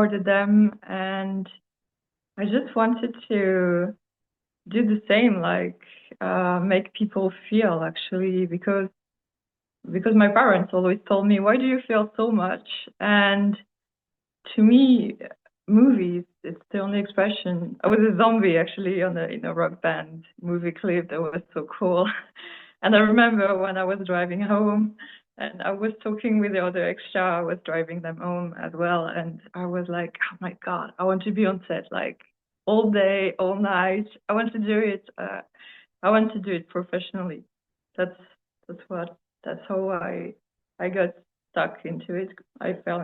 recorded them, and I just wanted to do the same, like make people feel, actually, because my parents always told me, why do you feel so much? And to me, movies, it's the only expression. I was a zombie, actually, in a rock band movie clip that was so cool. And I remember when I was driving home and I was talking with the other extra, I was driving them home as well. And I was like, oh my God, I want to be on set like all day, all night. I want to do it. I want to do it professionally. That's how I got stuck into it. I felt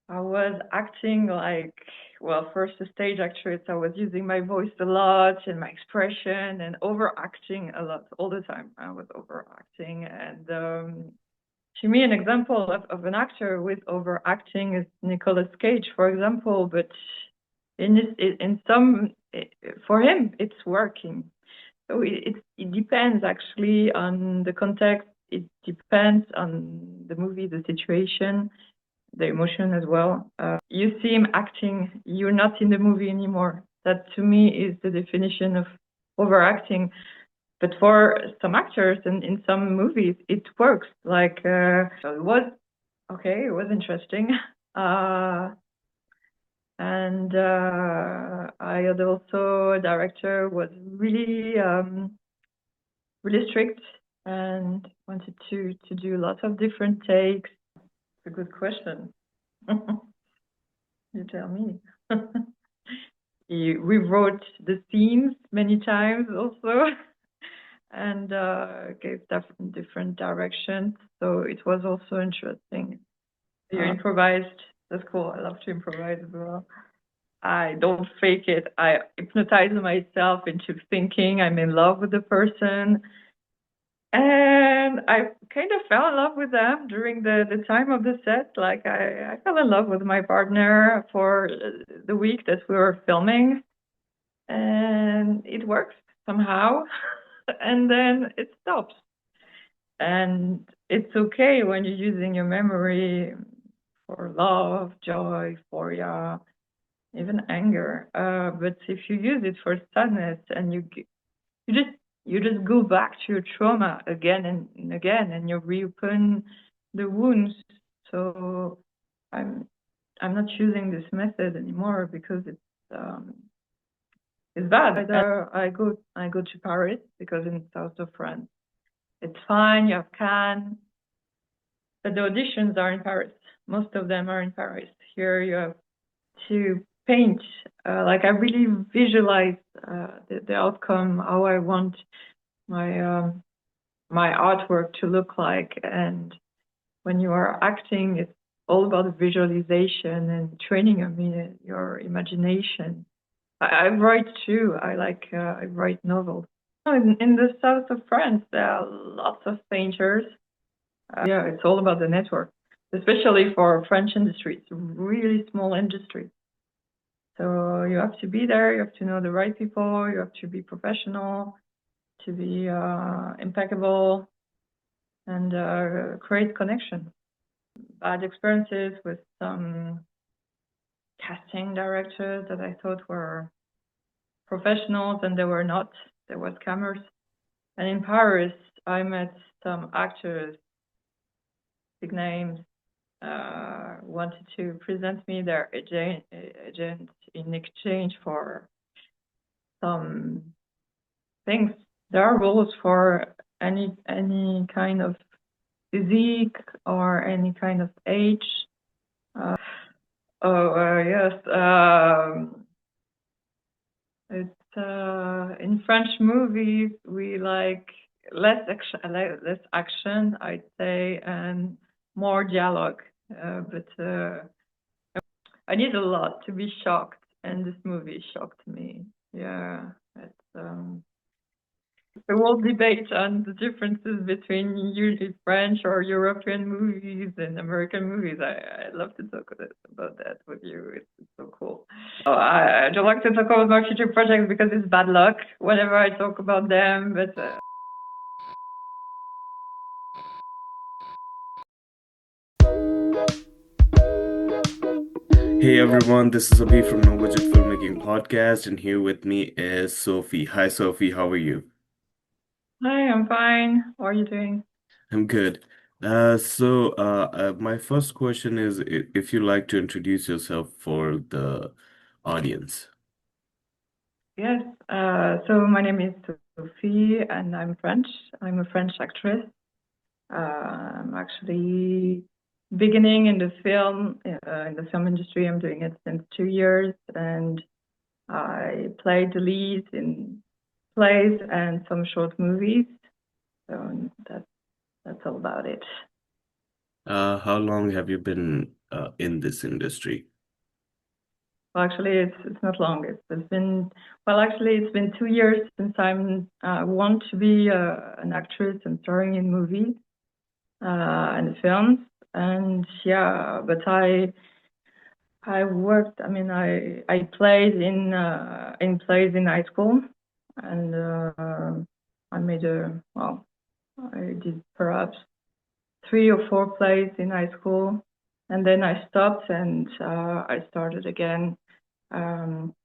I was acting like, well, first a stage actress, I was using my voice a lot and my expression and overacting a lot all the time. I was overacting. And to me, an example of an actor with overacting is Nicolas Cage, for example. But for him, it's working. So it depends actually on the context. It depends on the movie, the situation, the emotion as well. You see him acting, you're not in the movie anymore. That to me is the definition of overacting. But for some actors and in some movies, it works. Like, so it was okay, it was interesting. And I had also a director was really, really strict and wanted to do lots of different takes. It's a good question. You tell me. We wrote the scenes many times also, and gave different directions. So it was also interesting. You improvised. That's cool. I love to improvise as well. I don't fake it. I hypnotize myself into thinking I'm in love with the person. And I kind of fell in love with them during the time of the set. Like I fell in love with my partner for the week that we were filming, and it works somehow, and then it stops. And it's okay when you're using your memory for love, joy, euphoria, even anger. But if you use it for sadness and you just go back to your trauma again and again, and you reopen the wounds. So I'm not using this method anymore because it's bad. I go to Paris because in the south of France it's fine. You have Cannes, but the auditions are in Paris. Most of them are in Paris. Here you have to paint. Like I really visualize the outcome, how I want my artwork to look like. And when you are acting, it's all about visualization and training your imagination. I write too. I write novels. In the south of France, there are lots of painters. Yeah, it's all about the network, especially for French industry. It's a really small industry. So you have to be there, you have to know the right people, you have to be professional, to be impeccable, and create connection. Bad experiences with some casting directors that I thought were professionals and they were not. There were scammers. And in Paris, I met some actors, big names, wanted to present me their agent in exchange for some things. There are rules for any kind of physique or any kind of age. Yes. It's in French movies we like less action, I'd say, and more dialogue. But I need a lot to be shocked, and this movie shocked me. Yeah, it's a whole debate on the differences between usually French or European movies and American movies. I'd love to talk about that with you. It's so cool. I don't like to talk about my future projects because it's bad luck whenever I talk about them, but Hey everyone, this is Abhi from No-Budget Filmmaking Podcast, and here with me is Sophie. Hi Sophie, how are you? Hi, I'm fine. How are you doing? I'm good. My first question is if you like to introduce yourself for the audience. Yes, so my name is Sophie and I'm French. I'm a French actress. I'm actually beginning in the film industry. I'm doing it since 2 years, and I played the lead in plays and some short movies. So that's all about it. How long have you been in this industry? Well, actually, it's not long. It's been well, actually, it's been 2 years since I want to be an actress and starring in movies and films. And yeah, but I worked. I mean, I played in plays in high school, and I made a well, I did perhaps 3 or 4 plays in high school, and then I stopped and I started again. Um,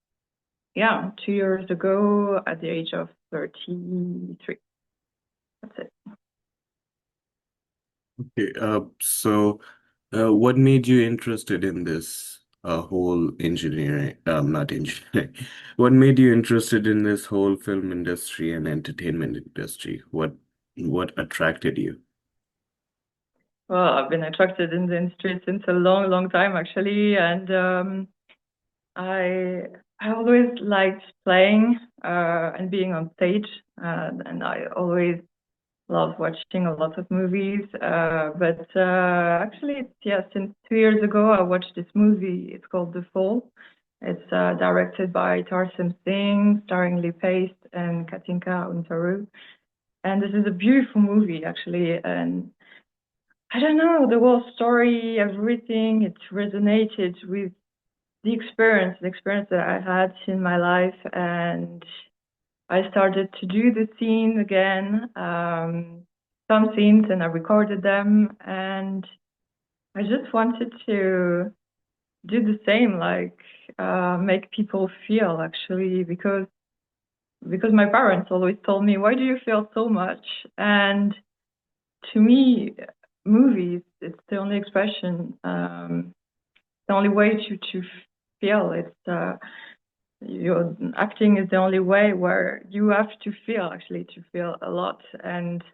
Yeah, 2 years ago at the age of 33. That's it. Okay, what made you interested in this whole engineering, not engineering, what made you interested in this whole film industry and entertainment industry? What attracted you? Well, I've been attracted in the industry since a long, long time actually, and I I always liked playing and being on stage, and I always loved watching a lot of movies. But actually, since 2 years ago, I watched this movie. It's called The Fall. It's directed by Tarsem Singh, starring Lee Pace and Katinka Untaru. And this is a beautiful movie, actually. And I don't know, the whole story, everything, it resonated with the experience that I had in my life. And I started to do the scene again, some scenes, and I recorded them. And I just wanted to do the same, like make people feel actually, because my parents always told me, "Why do you feel so much?" And to me, movies, it's the only expression, the only way to feel. Your acting is the only way where you have to feel, actually, to feel a lot, and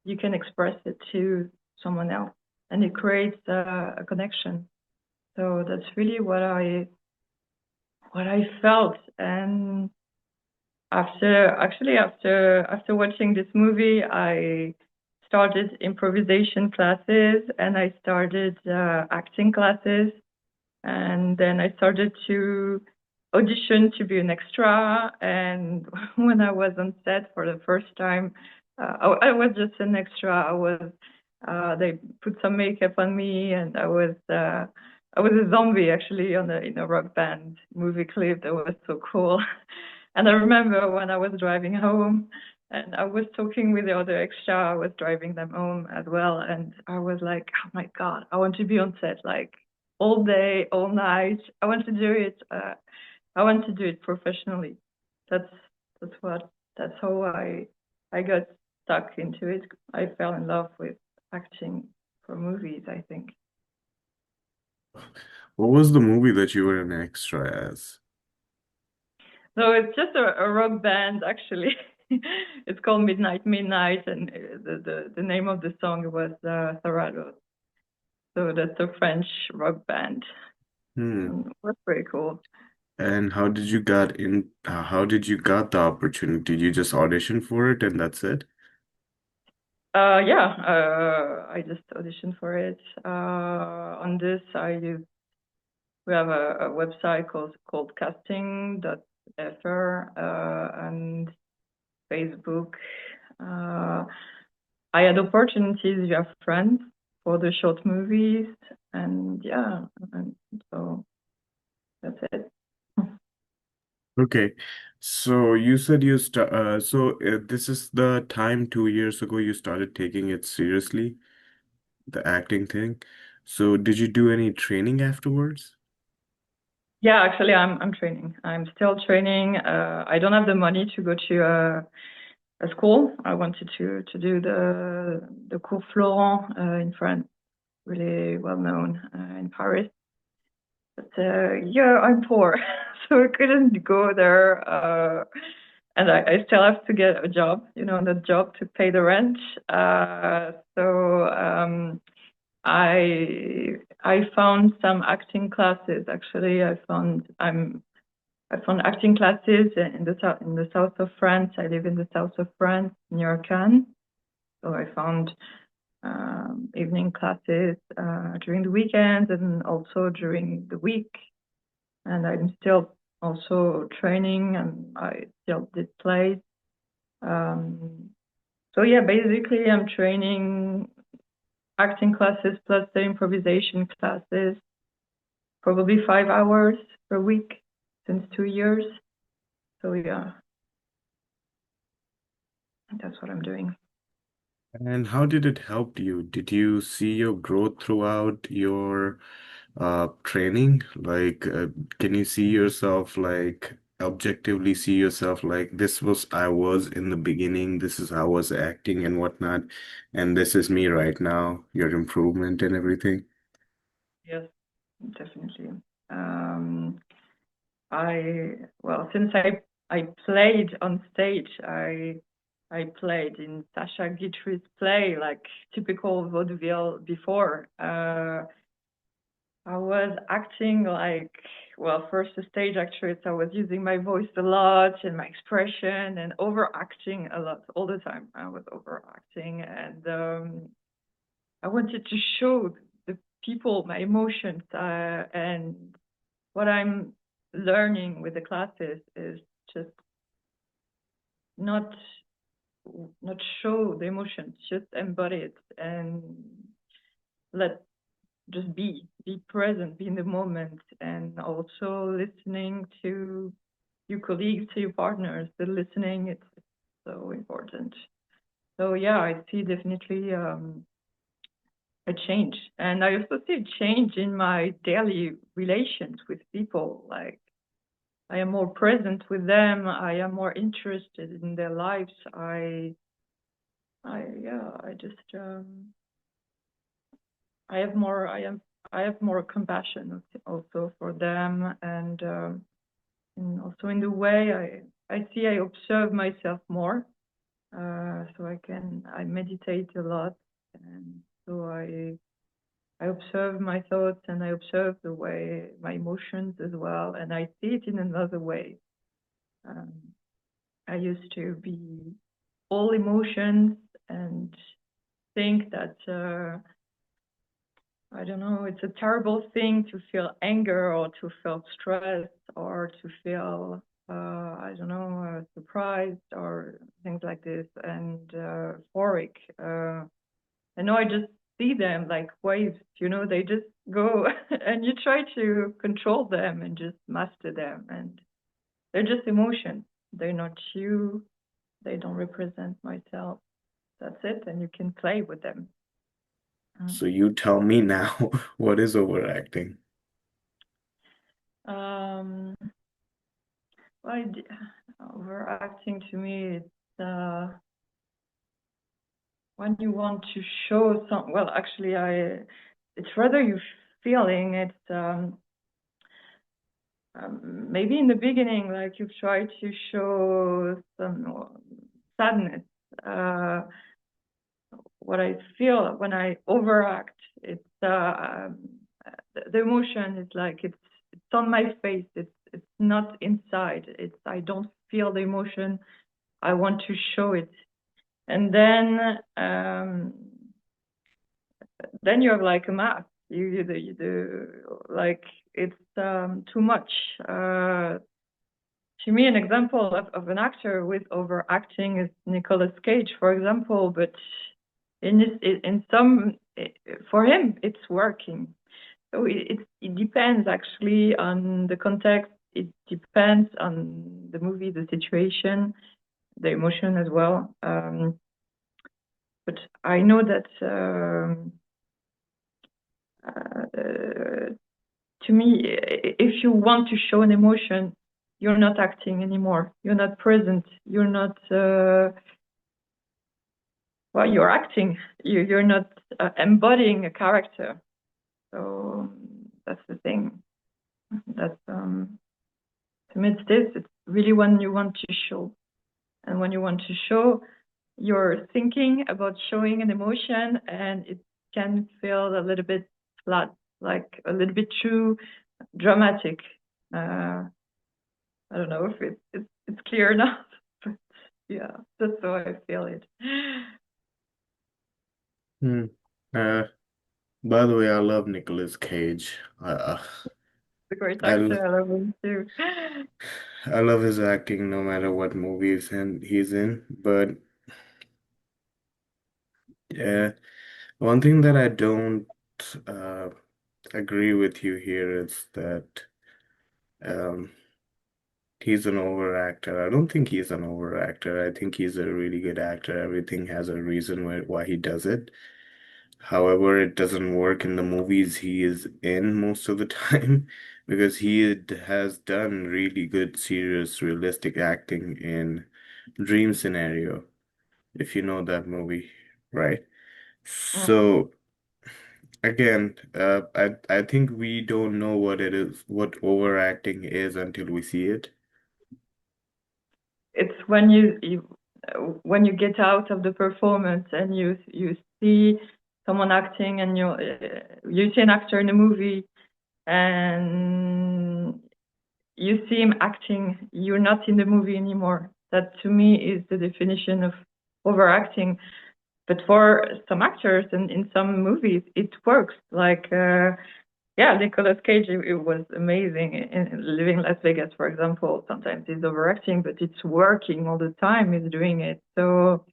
you can express it to someone else, and it creates a connection. So that's really what I felt. And after watching this movie, I started improvisation classes and I started acting classes, and then I started to audition to be an extra. And when I was on set for the first time, I was just an extra. They put some makeup on me, and I was a zombie actually on in a rock band movie clip. That was so cool. And I remember when I was driving home, and I was talking with the other extra. I was driving them home as well, and I was like, "Oh my God, I want to be on set like all day, all night. I want to do it. I want to do it professionally." That's that's what that's how I got stuck into it. I fell in love with acting for movies, I think. What was the movie that you were an extra as? So it's just a rock band, actually. It's called Midnight Midnight, and the name of the song was Tharados. So that's a French rock band. Hmm. It was pretty cool. And how did you got the opportunity? Did you just audition for it and that's it? Yeah, I just auditioned for it. On this, we have a website called casting.fr and Facebook. Uh, I had opportunities via friends for the short movies, and yeah, and so that's it. Okay. So you said this is the time 2 years ago you started taking it seriously, the acting thing. So did you do any training afterwards? Yeah, actually, I'm training. I'm still training. I don't have the money to go to a school. I wanted to do the Cours Florent in France, really well known in Paris. But yeah, I'm poor, so I couldn't go there. And I still have to get a job, the job to pay the rent. So I found some acting classes. Actually, I found acting classes in the south of France. I live in the south of France near Cannes. So I found evening classes during the weekends and also during the week. And I'm still also training, and I still did plays. So yeah, basically I'm training acting classes plus the improvisation classes, probably 5 hours per week since 2 years. So yeah, that's what I'm doing. And how did it help you? Did you see your growth throughout your training? Like, can you see yourself like objectively see yourself like this was I was in the beginning, this is how I was acting and whatnot, and this is me right now, your improvement and everything? Yes, definitely. Um, since I played on stage, I played in Sacha Guitry's play, like typical vaudeville before. I was acting like, well, first a stage actress, I was using my voice a lot and my expression and overacting a lot all the time. I was overacting, and I wanted to show the people my emotions. And what I'm learning with the classes is just not show the emotions, just embody it and let just be present, be in the moment, and also listening to your colleagues, to your partners. The listening, it's so important. So yeah, I see definitely a change, and I also see a change in my daily relations with people. Like I am more present with them. I am more interested in their lives. I just I have more compassion also for them, and also in the way I observe myself more. So I meditate a lot, and so I observe my thoughts and I observe the way my emotions as well, and I see it in another way. Um, I used to be all emotions and think that I don't know, it's a terrible thing to feel anger or to feel stress or to feel I don't know, surprised or things like this, and euphoric. And now I just see them like waves, they just go and you try to control them and just master them, and they're just emotions. They're not you. They don't represent myself. That's it, and you can play with them. So you tell me now, what is overacting? Um, well, overacting to me, it's when you want to show some. Well, actually, it's rather you feeling it. Maybe in the beginning, like you try to show some sadness. Uh, what I feel when I overact, it's the emotion is like it's on my face. It's not inside. It's I don't feel the emotion. I want to show it, and then you have like a mask. You do like it's too much. To me, an example of an actor with overacting is Nicolas Cage, for example. But for him, it's working. So it depends actually on the context. It depends on the movie, the situation, the emotion as well. But I know that to me, if you want to show an emotion, you're not acting anymore. You're not present. You're not, well, you're acting. You're not embodying a character. So that's the thing. That to me, it's this. It's really when you want to show. And when you want to show, you're thinking about showing an emotion, and it can feel a little bit flat, like a little bit too dramatic. I don't know if it's clear enough, but yeah, that's how I feel it. Hmm. Uh, by the way, I love Nicolas Cage. The great I l- actor, I love him too. I love his acting no matter what movies and he's in. But yeah, one thing that I don't uh, agree with you here is that um, he's an overactor. I don't think he's an overactor. I think he's a really good actor. Everything has a reason why he does it. However, it doesn't work in the movies he is in most of the time because has done really good, serious, realistic acting in Dream Scenario, if you know that movie, right? Mm. So again, I think we don't know what it is, what overacting is until we see it. It's when you get out of the performance and you see someone acting, and you see an actor in a movie and you see him acting, you're not in the movie anymore. That to me is the definition of overacting. But for some actors and in some movies, it works. Like, yeah, Nicolas Cage, it was amazing in Living Las Vegas, for example. Sometimes he's overacting, but it's working all the time. He's doing it. So,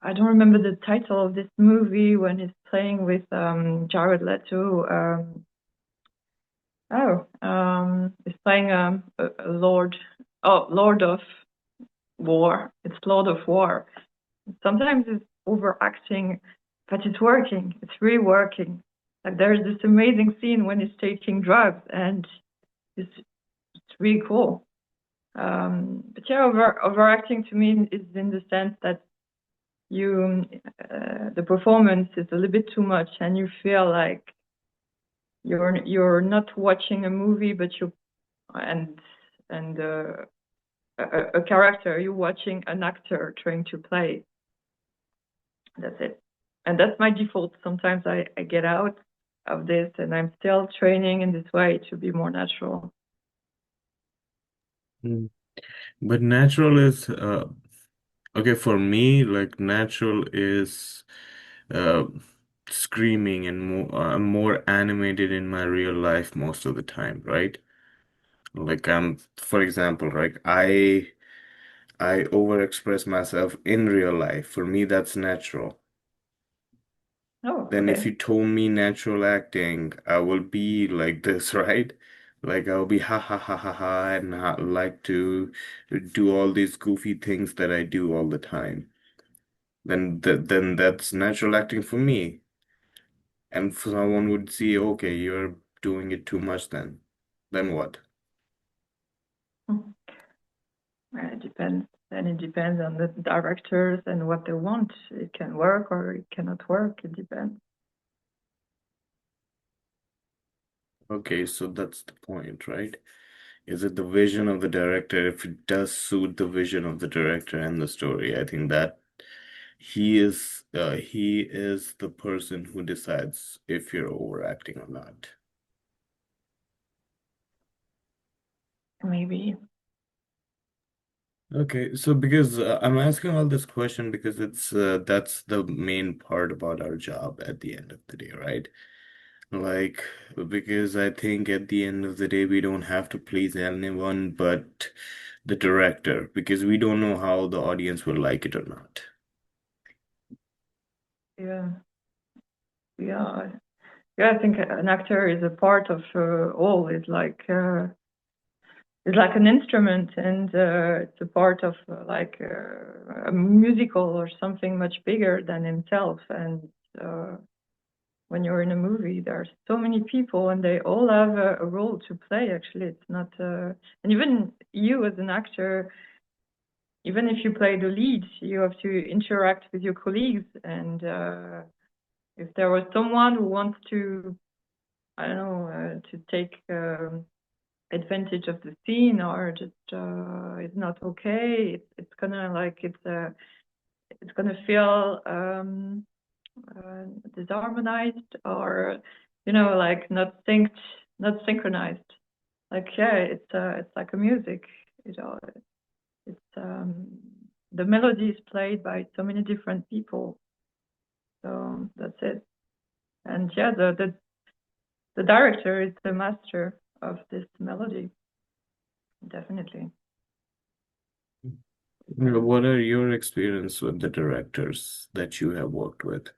I don't remember the title of this movie when he's playing with Jared Leto. He's playing a Lord. Oh, Lord of War. It's Lord of War. Sometimes it's overacting, but it's working. It's really working. Like there's this amazing scene when he's taking drugs, and it's really cool. But yeah, overacting to me is in the sense that the performance is a little bit too much, and you feel like you're not watching a movie, but and and a character. You're watching an actor trying to play. That's it. And that's my default. Sometimes I get out of this, and I'm still training in this way to be more natural. Mm. But natural is okay for me, like natural is uh screaming and more animated in my real life most of the time, right? Like for example, like I overexpress myself in real life. For me, that's natural. Oh, Then if okay. you told me natural acting, I will be like this, right? Like I'll be ha ha ha ha ha and like to do all these goofy things that I do all the time. Then that's natural acting for me. And someone would see, okay, you're doing it too much then. Then what? Hmm. It depends. And it depends on the directors and what they want. It can work or it cannot work. It depends. Okay, so that's the point, right? Is it the vision of the director? If it does suit the vision of the director and the story, I think that he is the person who decides if you're overacting or not. Maybe. Okay, so because I'm asking all this question because it's that's the main part about our job at the end of the day, right? Like, because I think at the end of the day, we don't have to please anyone but the director because we don't know how the audience will like it or not. Yeah. Yeah. Yeah, I think an actor is a part of all. It's like an instrument, and it's a part of a musical or something much bigger than himself. And uh, when you're in a movie. There are so many people, and they all have a role to play. Actually, it's not, and even you as an actor, even if you play the lead, you have to interact with your colleagues. And if there was someone who wants to, I don't know, to take advantage of the scene or just it's not okay, it's gonna like it's gonna feel disharmonized or like not synced, not synchronized. Like it's like a music, you know. It's the melody is played by so many different people, so that's it. And yeah, the director is the master of this melody, definitely. What are your experience with the directors that you have worked with?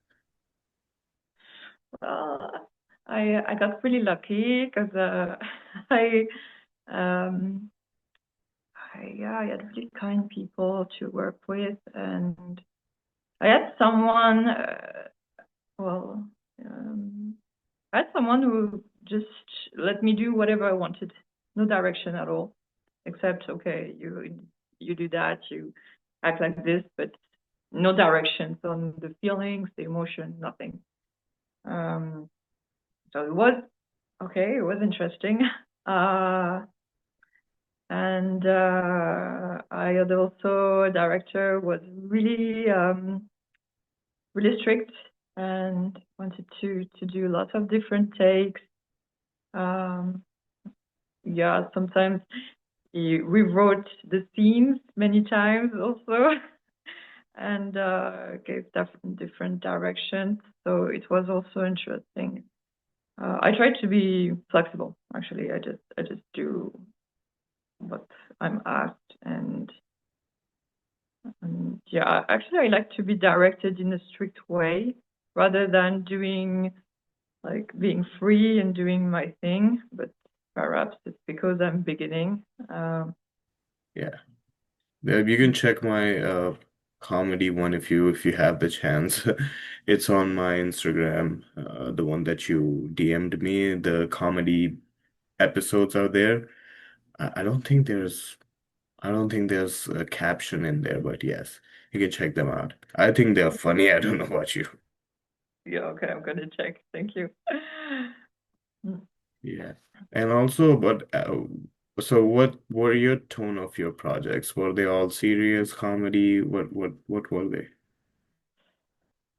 Well, I got really lucky because I um I had really kind people to work with, and I had someone well I had someone who just let me do whatever I wanted, no direction at all, except okay, you do that, you act like this, but no directions on the feelings, the emotion, nothing. So it was okay, it was interesting. And I had also a director was really strict and wanted to do lots of different takes. Um, yeah, sometimes we wrote the scenes many times also, and gave different directions. So it was also interesting. I try to be flexible. Actually, I just do what I'm asked, and yeah, actually, I like to be directed in a strict way rather than doing like being free and doing my thing. But perhaps it's because I'm beginning. Yeah. You can check my comedy one if you have the chance. It's on my Instagram, the one that you DM'd me. The comedy episodes are there. I don't think there's a caption in there, but yes, you can check them out. I think they're funny. I don't know about you. Yeah, okay, I'm gonna check. Thank you. Yeah. And also, but so what were your tone of your projects? Were they all serious, comedy? What were they?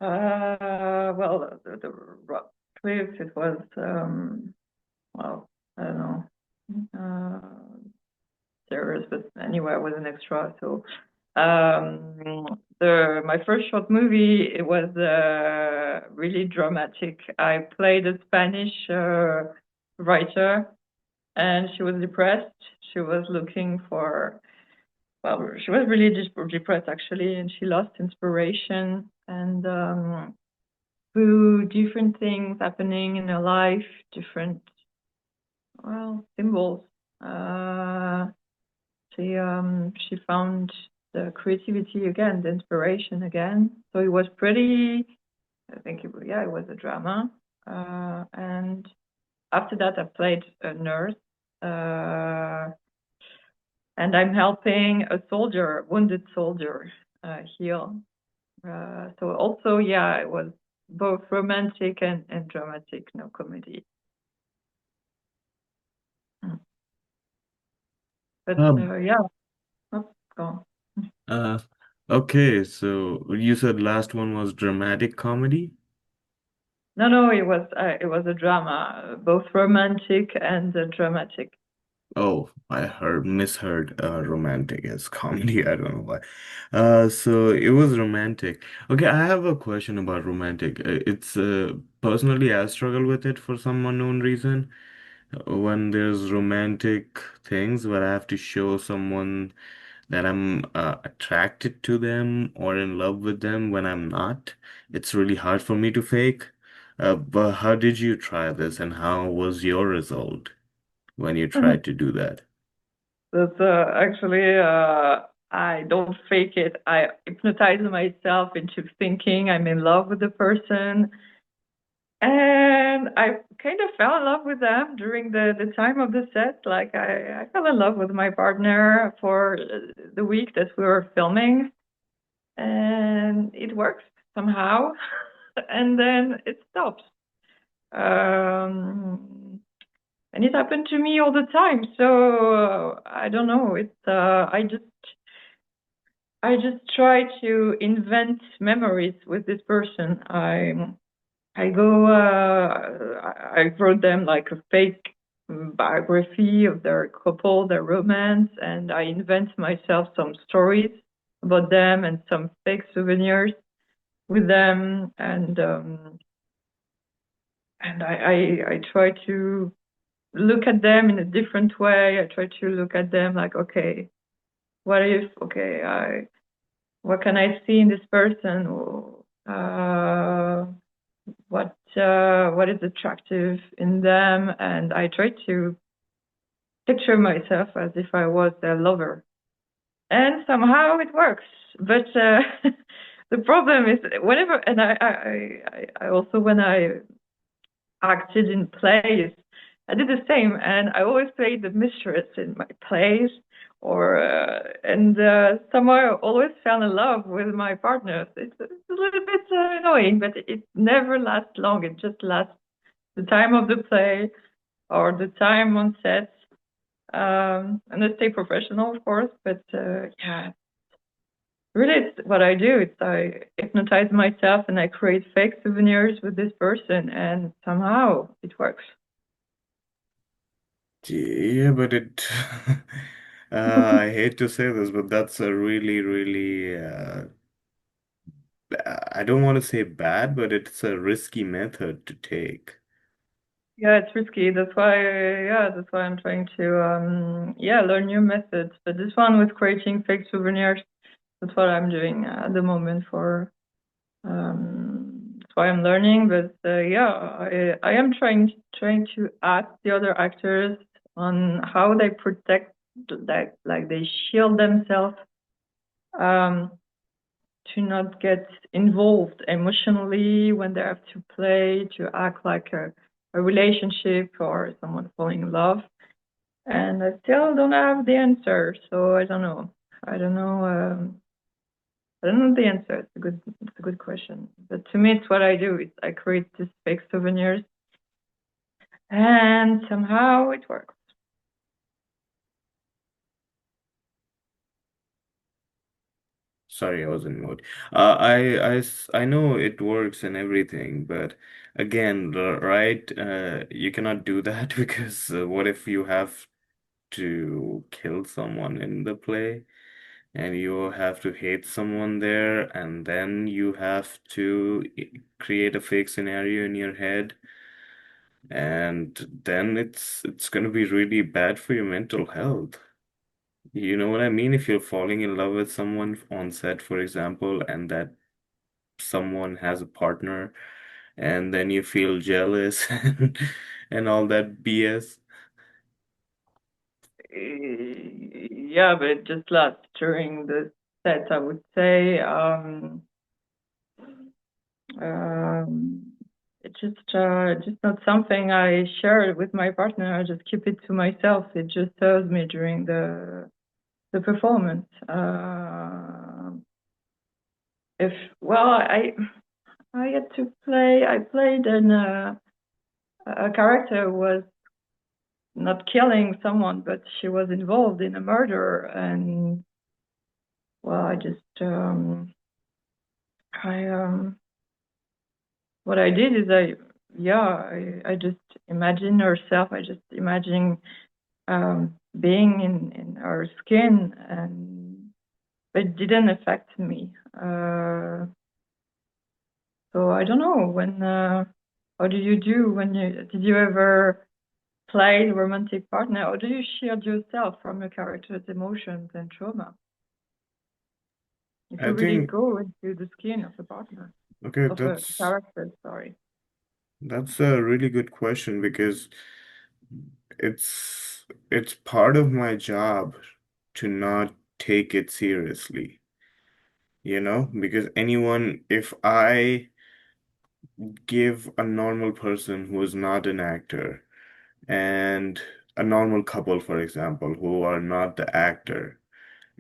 Well, the rock cliff, it was, well, I don't know, serious, but anyway, I was an extra. So, my first short movie, it was really dramatic. I played a Spanish writer, and she was depressed. She was looking for, well, she was really depressed actually, and she lost inspiration. And through different things happening in her life, different, well, symbols, uh, she found the creativity again, the inspiration again. So it was pretty, I think, yeah, it was a drama. And after that, I played a nurse. And I'm helping a soldier, wounded soldier, heal. So also, yeah, it was both romantic and dramatic, no comedy. Mm. But Um, yeah, oh, go on. uh, okay, so you said last one was dramatic comedy? No, it was a drama, both romantic and dramatic. Oh, I misheard romantic as comedy. I don't know why. So it was romantic. Okay, I have a question about romantic. It's personally I struggle with it for some unknown reason. When there's romantic things where I have to show someone that I'm attracted to them or in love with them when I'm not, it's really hard for me to fake. But how did you try this and how was your result when you tried to do that? That's actually, I don't fake it. I hypnotize myself into thinking I'm in love with the person. And I kind of fell in love with them during the time of the set. Like I fell in love with my partner for the week that we were filming, and it works somehow, and then it stops. Um, and it happened to me all the time. So I don't know. I just try to invent memories with this person. I wrote them like a fake biography of their couple, their romance, and I invent myself some stories about them and some fake souvenirs with them, and I try to look at them in a different way. I try to look at them like, okay, what if, okay, what can I see in this person? Or, what is attractive in them? And I try to picture myself as if I was their lover. And somehow it works. But the problem is whenever, and I also, when I acted in plays, I did the same, and I always played the mistress in my plays, and somehow I always fell in love with my partners. It's a little bit annoying, but it never lasts long. It just lasts the time of the play or the time on set. And I stay professional, of course, but yeah, really, it's what I do. It's I hypnotize myself and I create fake souvenirs with this person, and somehow it works. Yeah, but it I hate to say this, but that's a really, really I don't want to say bad, but it's a risky method to take. Yeah, it's risky. That's why I'm trying to yeah, learn new methods. But this one with creating fake souvenirs, that's what I'm doing at the moment for that's why I'm learning. But yeah, I am trying to ask the other actors on how they protect, like they shield themselves um to not get involved emotionally when they have to play, to act like a relationship or someone falling in love. And I still don't have the answer, so I don't know. I don't know. I don't know the answer. It's a good question. But to me, it's what I do. I create these fake souvenirs, and somehow it works. Sorry, I was in mode. I know it works and everything, but again, right, you cannot do that because what if you have to kill someone in the play and you have to hate someone there and then you have to create a fake scenario in your head and then it's gonna be really bad for your mental health. You know what I mean? If you're falling in love with someone on set, for example, and that someone has a partner, and then you feel jealous and all that BS. Yeah, but it just lasts during the set, I would say. Um, it's just not something I share with my partner. I just keep it to myself. It just serves me during the performance. If well, I had to play. I played a character who was not killing someone, but she was involved in a murder, and well, I just I what I did is I just imagine herself. I just imagine being in her skin, and it didn't affect me. So I don't know when. How do you do when you did you ever play the romantic partner, or do you shield yourself from your character's emotions and trauma? If you I really think, go into the skin of the partner, okay, of a character, sorry. that's a really good question because it's part of my job to not take it seriously, because if I give a normal person who is not an actor and a normal couple, for example, who are not the actor,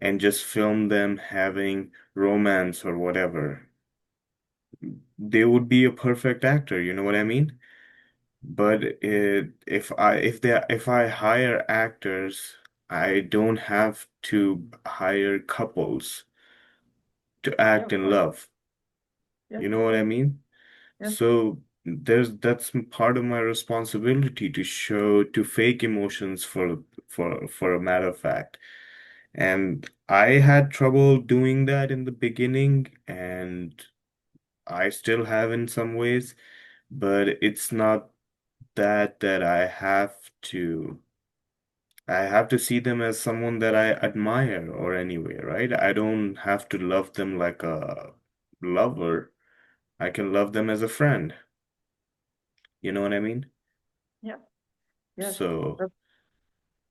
and just film them having romance or whatever, they would be a perfect actor, you know what I mean? But if I hire actors, I don't have to hire couples to Yeah, act of in course. love. Yes, You know what I mean? yes. So that's part of my responsibility to show to fake emotions for a matter of fact. And I had trouble doing that in the beginning, and I still have in some ways, but it's not that I have to see them as someone that I admire or anyway, right? I don't have to love them like a lover. I can love them as a friend. You know what I mean? Yeah, yes. So,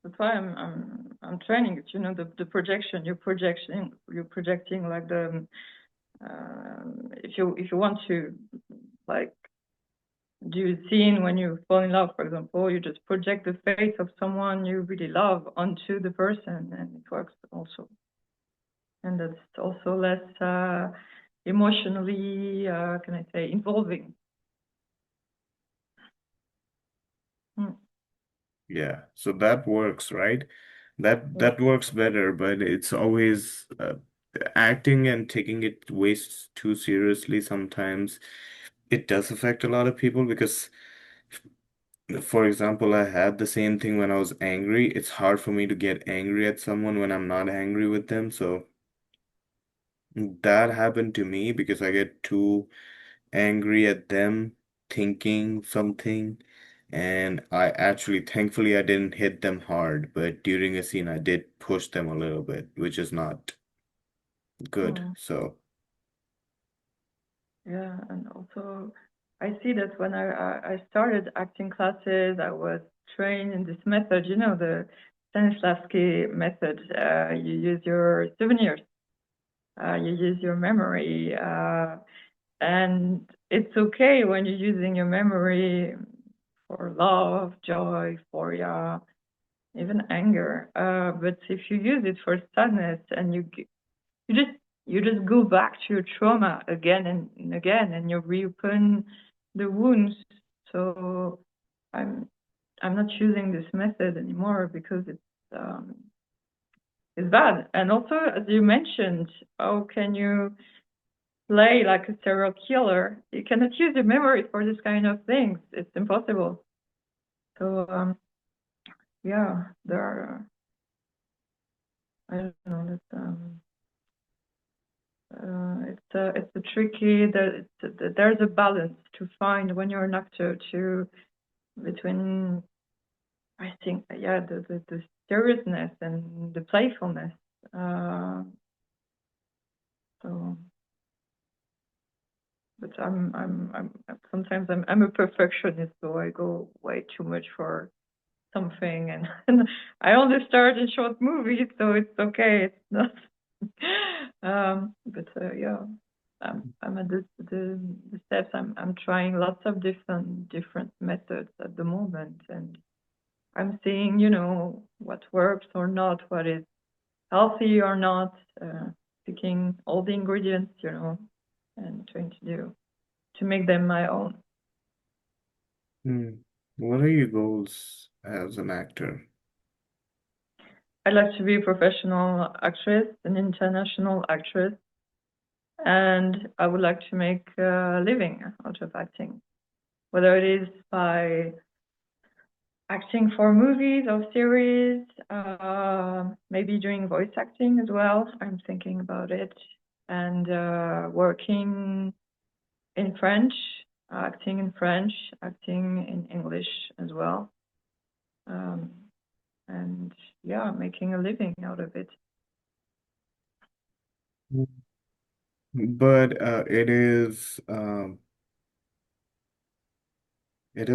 That's why I'm training it. You know, the projection. You're projecting like the if you want to like do a scene when you fall in love, for example, you just project the face of someone you really love onto the person, and it works also. And that's also less emotionally, can I say, involving. Mm. yeah. So that works, right? That Yeah. that works better, but it's always acting and taking it way too seriously sometimes. It does affect a lot of people because, for example, I had the same thing when I was angry. It's hard for me to get angry at someone when I'm not angry with them. So that happened to me because I get too angry at them thinking something. And thankfully, I didn't hit them hard, but during a scene, I did push them a little bit, which is not good. Mm. So, Yeah, and also I see that when I started acting classes, I was trained in this method, you know, the Stanislavski method. You use your souvenirs, you use your memory, and it's okay when you're using your memory for love, joy, euphoria, even anger. But if you use it for sadness and you just you just go back to your trauma again and again, and you reopen the wounds. So I'm I'm not using this method anymore because um, it's bad. And also, as you mentioned, how can you play like a serial killer? You cannot use your memory for this kind of things. It's impossible. So yeah, there are I don't know. It's a tricky that there's a balance to find when you're an actor to between I think yeah the seriousness and the playfulness. Uh, so, but I'm sometimes I'm a perfectionist, so I go way too much for something, and I only start in short movies, so it's okay. It's not. But yeah, I'm at the steps. I'm trying lots of different methods at the moment, and I'm seeing, you know, what works or not, what is healthy or not, picking all the ingredients, you know, and trying to make them my own. hmm, what are your goals as an actor? I'd like to be a professional actress, an international actress, and I would like to make a living out of acting, whether it is by acting for movies or series, maybe doing voice acting as well. I'm thinking about it, and working in French, acting in French, acting in English as well, um, and yeah, making a living out of it. But it is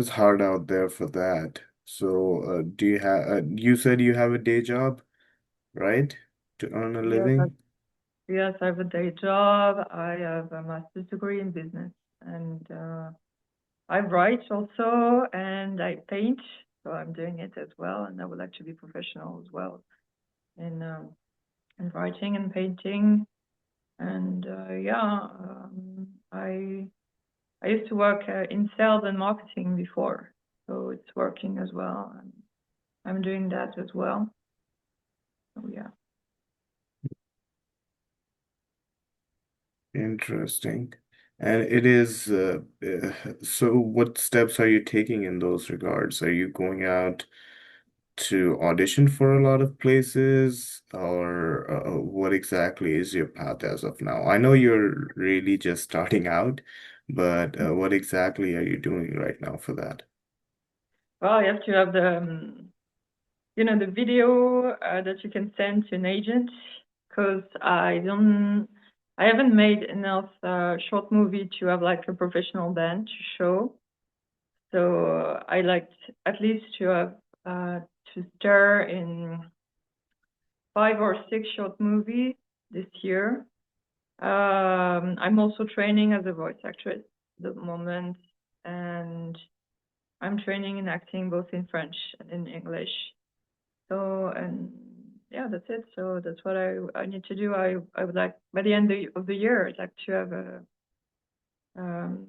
hard out there for that. So, do you have you said you have a day job, right? To earn a Yes, living? yes, I have a day job. I have a master's degree in business, and I write also and I paint, so I'm doing it as well, and I would like to be professional as well in writing and painting. And I used to work in sales and marketing before, so it's working as well, and I'm doing that as well. So yeah. Interesting. And it is, so what steps are you taking in those regards? Are you going out to audition for a lot of places, or what exactly is your path as of now? I know you're really just starting out, but what exactly are you doing right now for that? Well, you have to have the video that you can send to an agent, because I haven't made enough short movie to have like a professional band to show. So I like at least to have to star in 5 or 6 short movies this year. I'm also training as a voice actress at the moment, and I'm training in acting both in French and in English. So, and yeah, that's it. So that's what I need to do. I would like by the end of the year, I'd like to have um,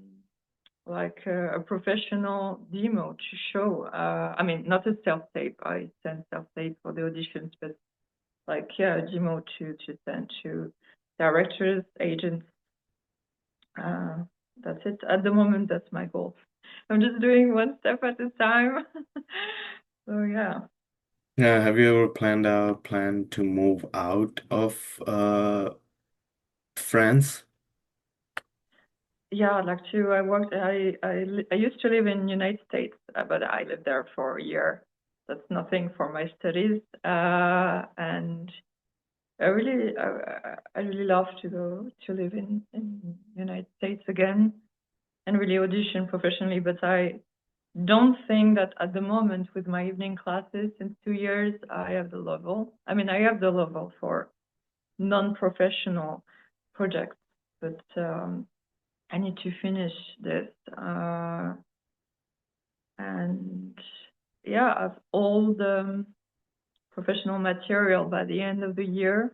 a professional demo to show. I mean, not a self tape. I send self tape for the auditions, but like yeah, a demo to send to directors, agents. Uh, that's it. At the moment, that's my goal. I'm just doing one step at a time. So yeah. Yeah, have you ever planned to move out of France? Yeah, I'd like to. I used to live in United States, but I lived there for a year. That's nothing for my studies, and I really love to go to live in United States again and really audition professionally. But I don't think that at the moment with my evening classes since 2 years, I have the level. I mean, I have the level for non-professional projects, but I need to finish this. And yeah, I have all the professional material by the end of the year.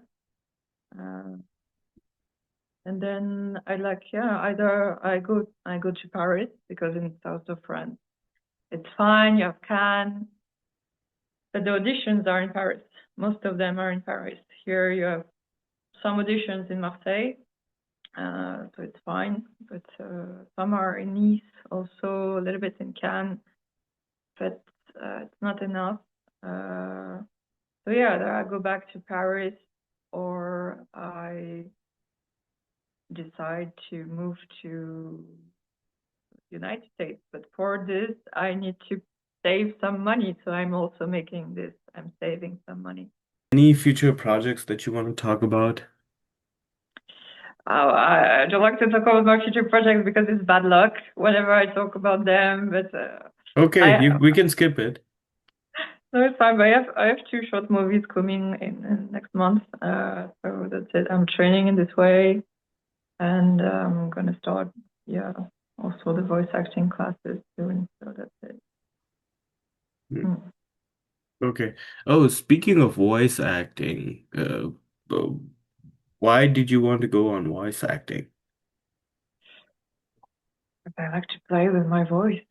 Uh, and then either I go to Paris, because in south of France it's fine, you have Cannes, but the auditions are in Paris. Most of them are in Paris. Here you have some auditions in Marseille, so it's fine, but some are in Nice, also a little bit in Cannes, but it's not enough. So yeah, either I go back to Paris or I decide to move to United States. But for this, I need to save some money. So I'm also making this. I'm saving some money. Any future projects that you want to talk about? Oh, I don't like to talk about my future projects because it's bad luck whenever I talk about them. But Okay, I we can skip it. no, it's fine. But I have 2 short movies coming in next month. So that's it. I'm training in this way, and I'm gonna start, yeah, also the voice acting classes soon. So that's it. Hmm. Mm. Okay. Oh, speaking of voice acting, uh, why did you want to go on voice acting? I like to play with my voice.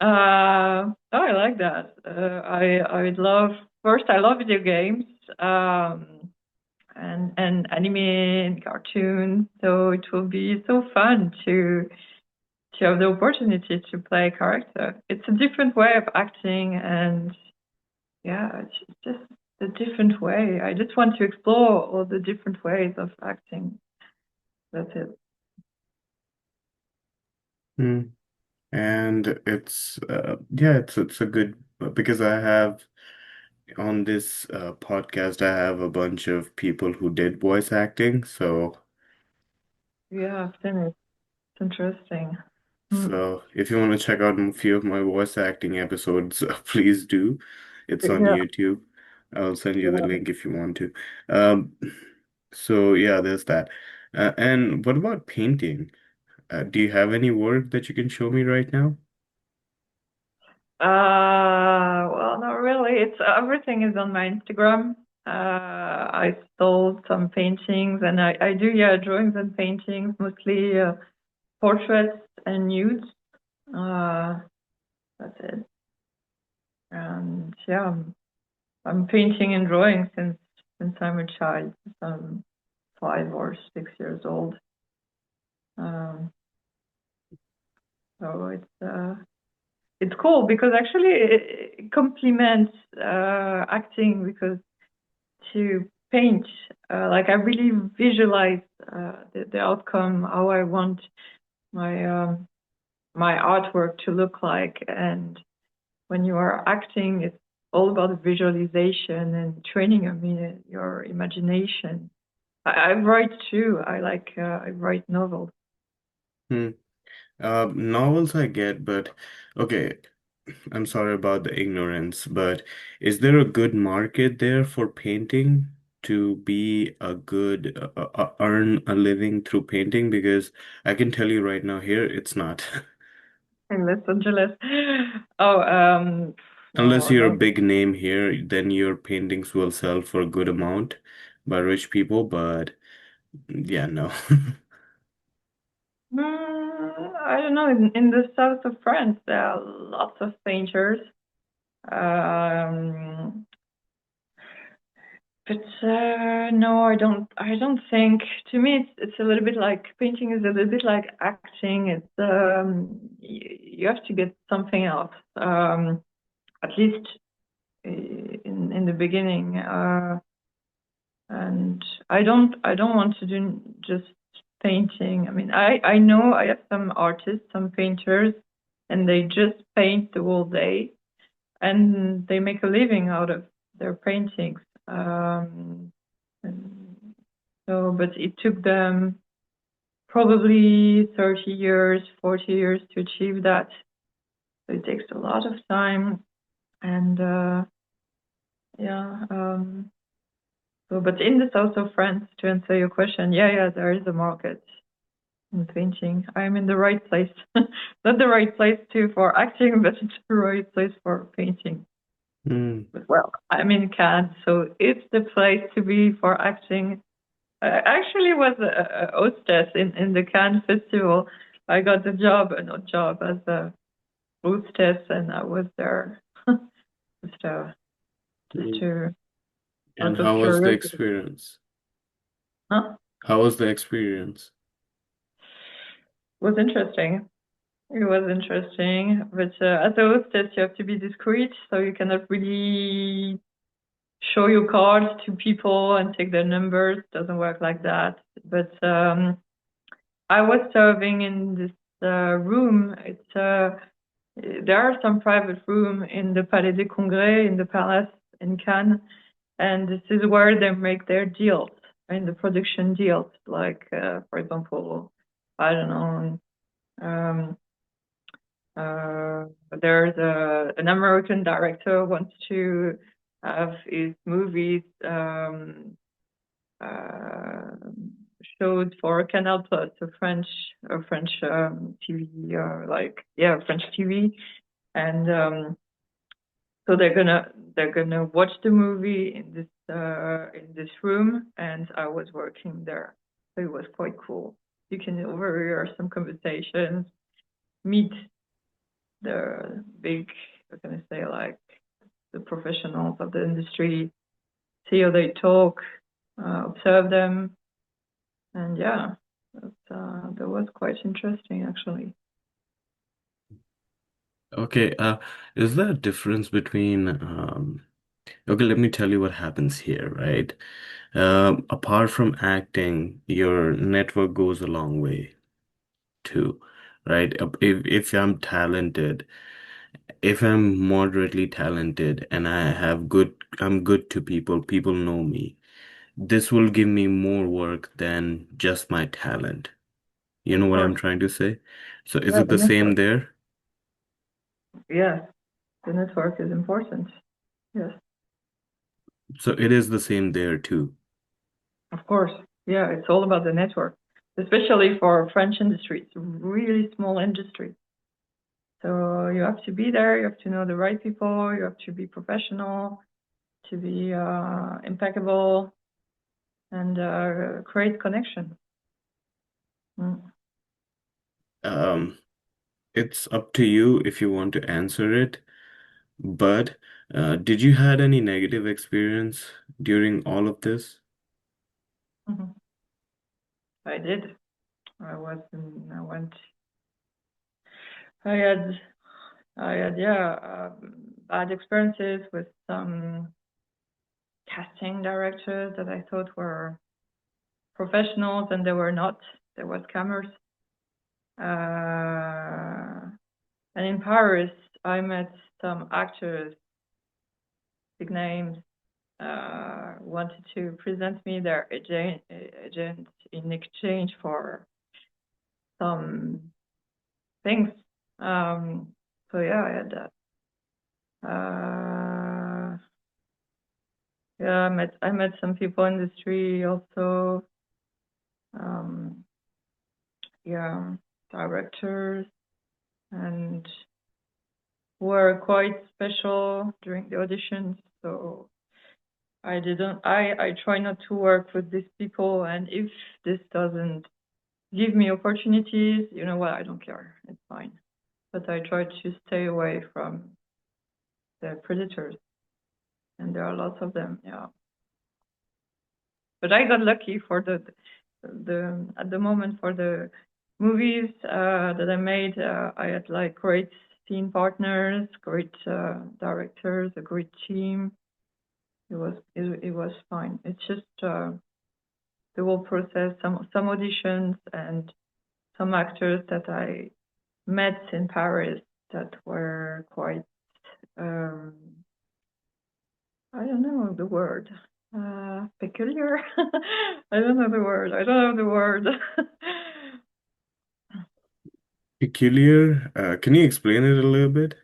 Oh, I like that. I would love. First, I love video games, and anime and cartoons. So it will be so fun to have the opportunity to play a character. It's a different way of acting, and yeah, it's just a different way. I just want to explore all the different ways of acting. That's it. Hmm. And it's yeah, it's a good because I have on this podcast I have a bunch of people who did voice acting, Yeah, I've seen it. It's interesting. Hmm. so if you want to check out a few of my voice acting episodes, please do. It's on Yeah, YouTube. I'll send you the yeah. link if you want to. Um, so yeah, there's that. And what about painting? Do you have any work that you can show me right now? Well, not really. It's everything is on my Instagram. I sold some paintings and I do, yeah, drawings and paintings, mostly portraits and nudes. Uh, that's it. And yeah, I'm painting and drawing since I'm a child, since I'm 5 or 6 years old. Um, so it's cool because actually it complements acting because to paint, like I really visualize the outcome, how I want my artwork to look like. And when you are acting, it's all about visualization and training, I mean, your imagination. I write too. I write novels. Hmm. Novels I get, but okay, I'm sorry about the ignorance, but is there a good market there for painting to be a good earn a living through painting? Because I can tell you right now here, it's not. In Los Angeles. Oh, Unless no, you're a no. big name here, then your paintings will sell for a good amount by rich people, but yeah, no. I don't know. In the south of France, there are lots of painters. Um, but no, I don't. I don't think. To me, it's a little bit like painting is a little bit like acting. It's you have to get something else. At least in the beginning. And I don't want to do just painting. I mean, I know I have some artists, some painters, and they just paint the whole day, and they make a living out of their paintings. And so, but it took them probably 30 years, 40 years to achieve that. So it takes a lot of time, and yeah. So, but in the south of France, to answer your question, yeah, there is a market in painting. I'm in the right place. Not the right place too for acting, but it's the right place for painting. Hmm. But well, I'm in Cannes, so it's the place to be for acting. I actually was a hostess in the Cannes Festival. I got the job, not job, as a hostess, and I was there just, just to, And out of how was the curiosity. experience? Huh? How was the experience? It was interesting. It was interesting, but as a hostess, you have to be discreet, so you cannot really show your cards to people and take their numbers. It doesn't work like that. But I was serving in this room. There are some private room in the Palais des Congrès in the palace in Cannes, and this is where they make their deals in the production deals. Like for example, I don't know. Um, Uh, there's an American director wants to have his movies uh, showed for Canal Plus, a French TV, French TV, and so they're gonna watch the movie in this room, and I was working there, so it was quite cool. You can overhear some conversations, meet the big, what can I say, like the professionals of the industry, see how they talk, observe them, and yeah, that was quite interesting actually. Okay, is there a difference between okay, let me tell you what happens here, right? Apart from acting, your network goes a long way too, right? If I'm talented, if I'm moderately talented and I'm good to people, people know me. This will give me more work than just my talent. You know Of what I'm course, trying to say? So is yeah, it the the same network. there? Yes, the network is important. Yes, So it is the same there too. of course. Yeah, it's all about the network. especially for French industry. It's a really small industry. So you have to be there, you have to know the right people, you have to be professional, to be impeccable, and create connection. Mm. Um, it's up to you if you want to answer it, but did you had any negative experience during all of this? Mhm. I did. I went, I had, yeah, bad experiences with some casting directors that I thought were professionals and they were not. They were scammers. And in Paris, I met some actors, big names, wanted to present me their agent in exchange for some things. So yeah, I had that. Yeah, I met some people in the street also. Yeah, directors and were quite special during the auditions. So I try not to work with these people, and if this doesn't give me opportunities, you know what, I don't care. It's fine. But I try to stay away from the predators, and there are lots of them, yeah. But I got lucky for the at the moment for the movies that I made. I had like great scene partners, great directors, a great team. It was fine. It's just the whole process, some auditions and some actors that I met in Paris that were quite um, I don't know the word. Peculiar. I don't know the word. I don't know the word. Peculiar? Can you explain it a little bit?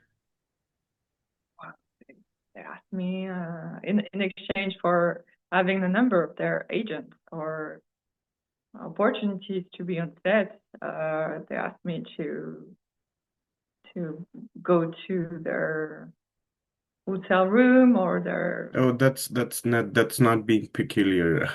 They asked me in exchange for having the number of their agents or opportunities to be on set. They asked me to go to their hotel room or their. Oh, that's not being peculiar.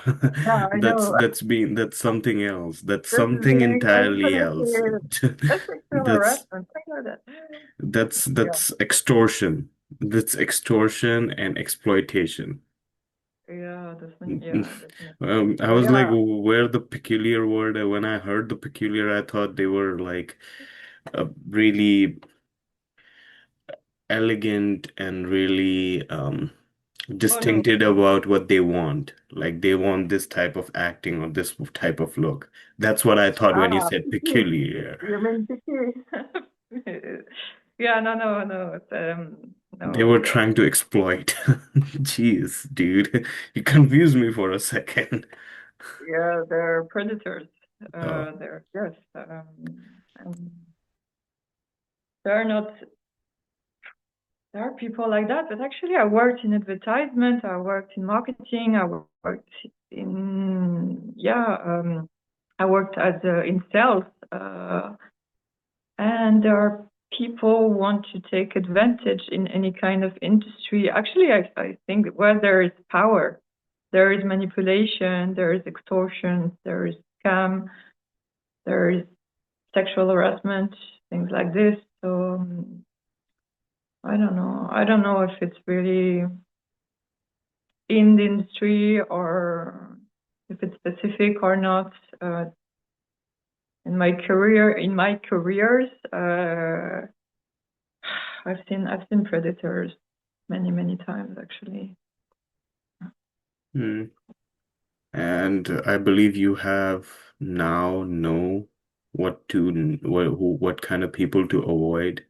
Yeah, I know. That's something else. That's This is something being entirely else. manipulated. That's sexual That's harassment. I know that. Yeah, that's extortion. That's extortion and exploitation. yeah, yeah, definitely. I So was like, yeah, where the peculiar word? When I heard the peculiar, I thought they were like really elegant and really oh no. distinctive about what they want. Like they want this type of acting or this type of look. That's what I thought when you Ah, said picky. peculiar. You mean picky? Yeah, no. They No, were trying to exploit. Jeez, dude. You confused me for a second. yeah, they're predators. Oh, They're yes, and they're not. There are people like that, but actually, I worked in advertisement. I worked in marketing. I worked in yeah. I worked as in sales. And there are people who want to take advantage in any kind of industry. Actually, I think where there is power, there is manipulation, there is extortion, there is scam, there is sexual harassment, things like this. So I don't know. I don't know if it's really in the industry or if it's specific or not. In my careers, I've seen predators many times actually. hmm. And I believe you have now know what kind of people to avoid.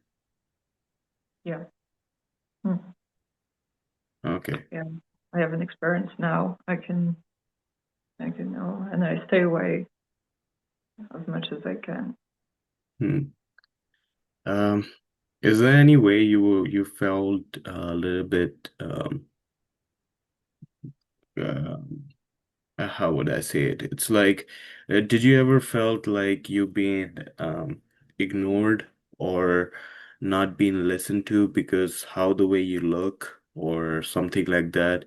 Yeah. Hmm. Okay. Yeah. I have an experience now. I can know and I stay away as much as I can. Hmm. Um, is there any way you felt a little bit uh, how would I say it? It's like, did you ever felt like you being ignored or not being listened to because how the way you look or something like that?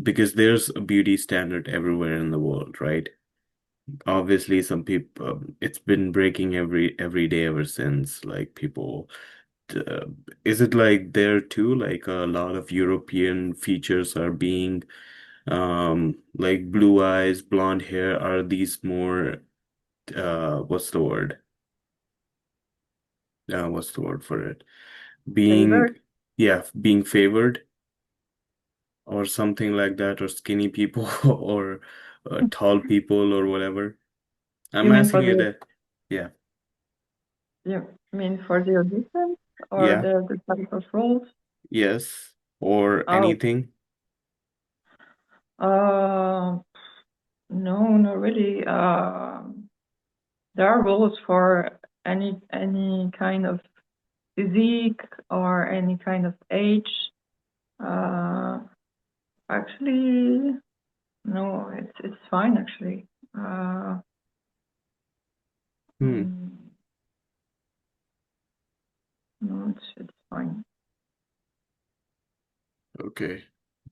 Because there's a beauty standard everywhere in the world, right? Obviously, some people, it's been breaking every day ever since. Like people, uh, is it like there too? Like a lot of European features are being like blue eyes, blonde hair, are these more what's the word? What's the word for it? Being Favored? yeah, being favored or something like that, or skinny people or tall people or whatever. You I'm mean for asking you that. Yeah, you mean for the auditions or yeah, the type of roles? yes, or Oh, anything. uh, no, not really. There are roles for any kind of physique or any kind of age. Uh, Actually, no, it's fine actually. Uh, Hmm. mm, no, it's fine. Okay,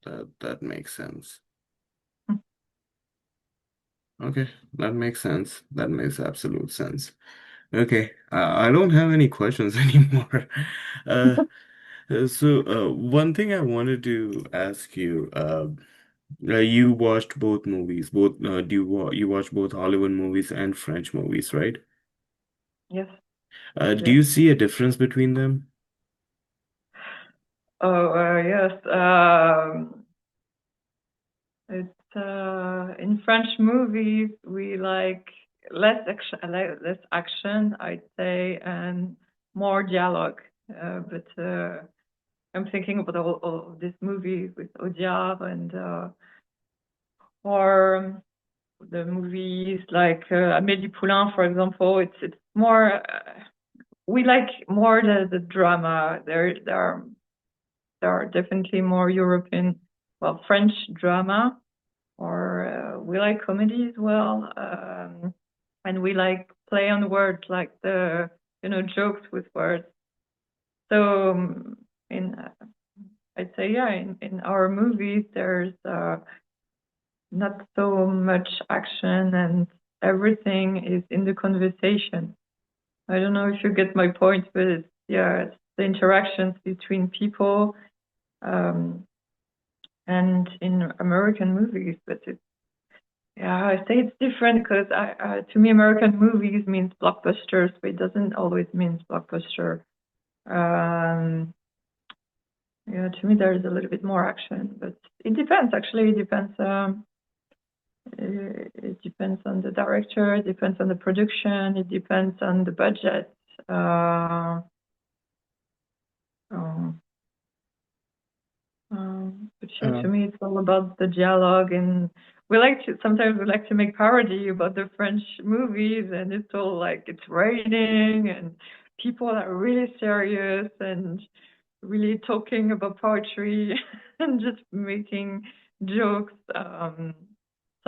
that makes sense. Okay, that makes sense. That makes absolute sense. Okay, I don't have any questions anymore. Uh, one thing I wanted to ask you, you watched both movies, both do you watch both Hollywood movies and French movies, right? Yes, Do yes. you see a difference between them? Oh, yes. It's in French movies we like less action, I'd say, and more dialogue. But I'm thinking about all of this movie with Audiard and or the movies like Amélie Poulain, for example. It's more we like more the drama. There are definitely more European, well, French drama, or we like comedy as well, and we like play on words, like the jokes with words. So in I'd say yeah, in our movies there's not so much action and everything is in the conversation. I don't know if you get my point, but it's the interactions between people, um, and in American movies, but yeah, I say it's different because to me, American movies means blockbusters, but it doesn't always mean blockbuster. Um, yeah, to me, there is a little bit more action, but it depends. Actually, it depends. It depends on the director. It depends on the production. It depends on the budget. Um, but yeah, Uh, to me, it's all about the dialogue, and sometimes we like to make parody about the French movies, and it's all like it's raining, and people are really serious and really talking about poetry and just making jokes,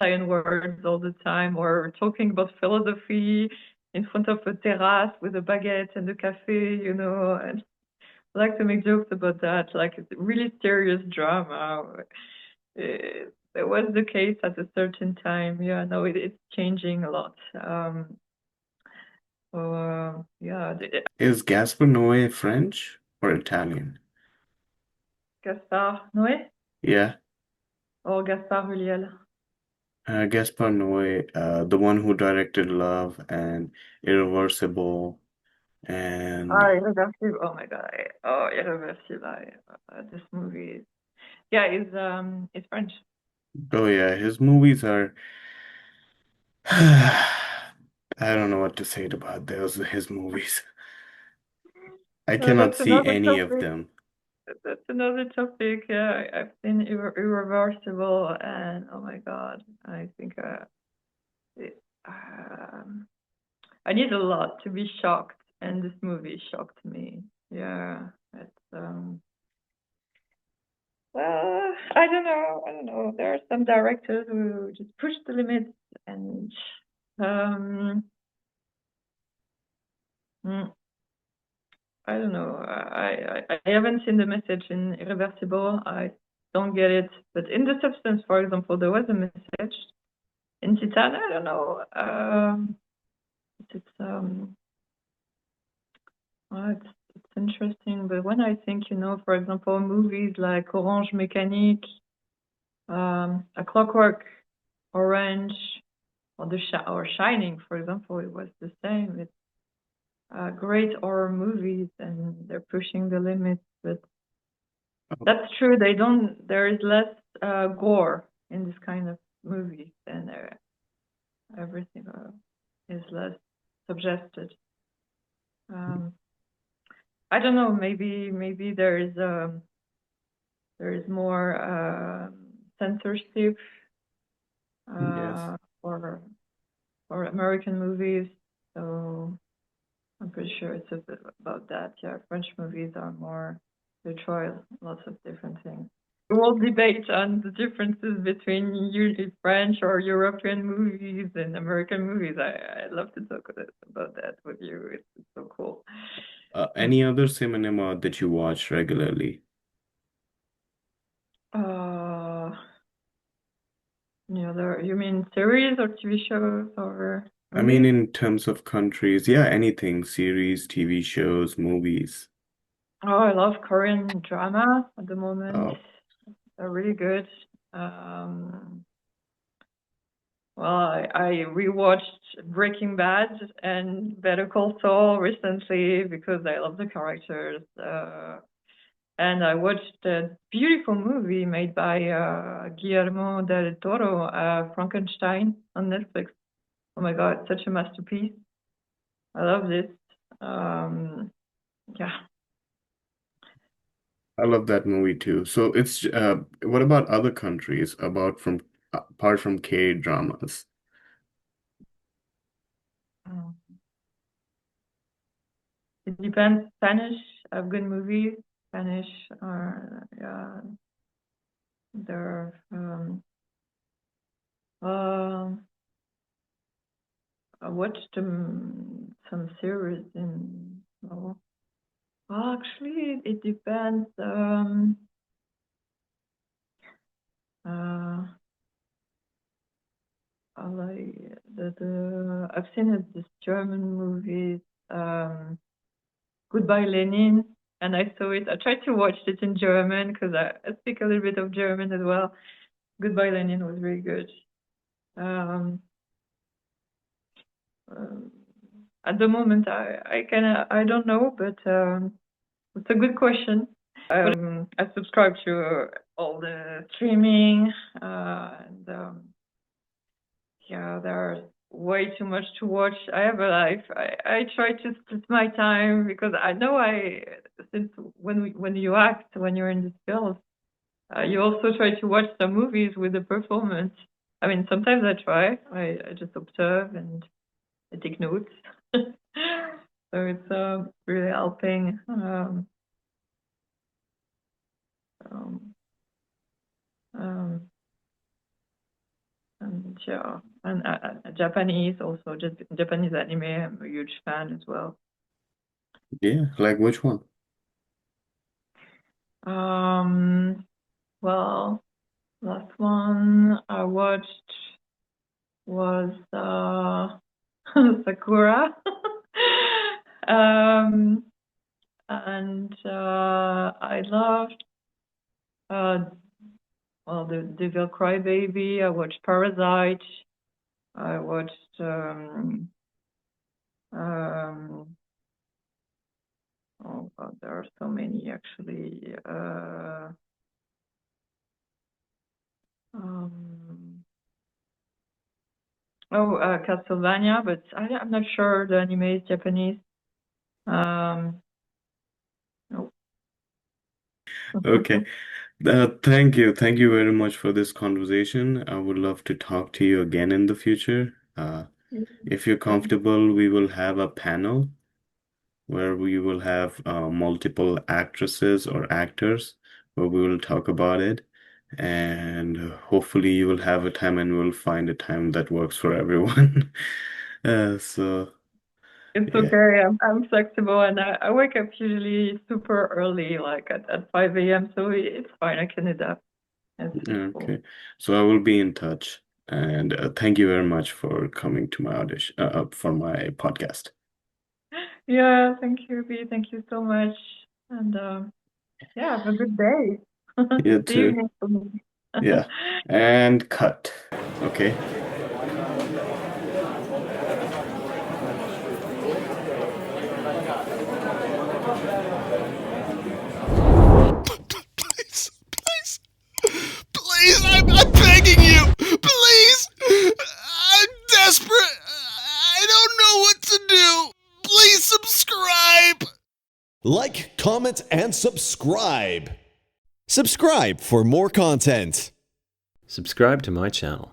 saying words all the time, or talking about philosophy in front of a terrace with a baguette and a cafe, and I like to make jokes about that, like it's really serious drama. It was the case at a certain time. Yeah, no, it's changing a lot. Yeah, is Gaspar Noé French or Italian? Gaspard Noé Yeah, or Gaspard Huliel. Gaspar Noé, the one who directed Love and Irreversible and Irreversible. Oh my God. Irreversible. This movie. Yeah, it's French. oh yeah, his movies are I don't know what to say about those his movies. I cannot That's see another any of topic. them. That's another topic. Yeah, I've seen Irreversible, and oh my God, I think it, um, I need a lot to be shocked, and this movie shocked me. Yeah, it's Well, I don't know. I don't know. There are some directors who just push the limits and um, mm, I don't know. I haven't seen the message in Irreversible. I don't get it. But in The Substance, for example, there was a message. In Titan, I don't know. It's well, it's interesting. But when I think, for example, movies like Orange Mécanique, A Clockwork Orange, or Shining, for example, it was the same. It's great horror movies, and they're pushing the limits. But that's true. They don't. There is less gore in this kind of movies, and everything is less suggested. Um, I don't know. Maybe there is more censorship Yes. for American movies. So I'm pretty sure it's a bit about that. Yeah, French movies are more, they try lots of different things. We'll debate on the differences between French or European movies and American movies. I love to talk about that with you. It's so cool. Any other cinema that you watch regularly? Uh, you mean series or TV shows or I mean, movies? in terms of countries, yeah, anything, series, TV shows, movies. Oh, I love Korean drama at the moment. Oh, They're really good. Um, well, I rewatched Breaking Bad and Better Call Saul recently because I love the characters. And I watched a beautiful movie made by Guillermo del Toro, Frankenstein, on Netflix. Oh my God, such a masterpiece. I love this. Um, yeah. I love that movie too. So what about other countries? Apart from K dramas? Mm. It depends. Spanish, I've good movies. Spanish are, yeah, they're, um, I watched some series in, well, actually, it depends. Uh, I like I've seen this German movie, Goodbye Lenin, and I saw it. I tried to watch it in German because I speak a little bit of German as well. Goodbye Lenin was very good. Um, um, at the moment, I don't know, but it's a good question. I subscribe to all the streaming, and yeah, there's way too much to watch. I have a life. I try to split my time because I know since when you act, when you're in this field, you also try to watch some movies with the performance. I mean, sometimes I try. I just observe and I take notes. So it's really helping. Um, um, and yeah, and Japanese also, just Japanese anime. I'm a huge fan as well. Yeah, like which one? Um, well, last one I watched was Sakura. um, and I loved uh, the Devil Crybaby. I watched Parasite. I watched um, oh God, there are so many actually. Um, Castlevania, but I'm not sure the anime is Japanese. Um, no. Okay. Thank you very much for this conversation. I would love to talk to you again in the future. If you're comfortable, we will have a panel where we will have multiple actresses or actors where we will talk about it. And hopefully you will have a time and we'll find a time that works for everyone. So It's yeah, okay. I'm flexible, and I wake up usually super early, like at 5 a.m. So it's fine. I can adapt. It's cool. okay. So I will be in touch. And thank you very much for coming to my audition, for my podcast. Yeah, thank you, B. Thank you so much. And yeah, have a good day. You It's too. evening for me. Yeah. And cut. Okay. Please, please, please, I'm begging you. Please. I'm desperate. I don't know what to do. Please subscribe. Like, comment, and subscribe. Subscribe for more content. Subscribe to my channel.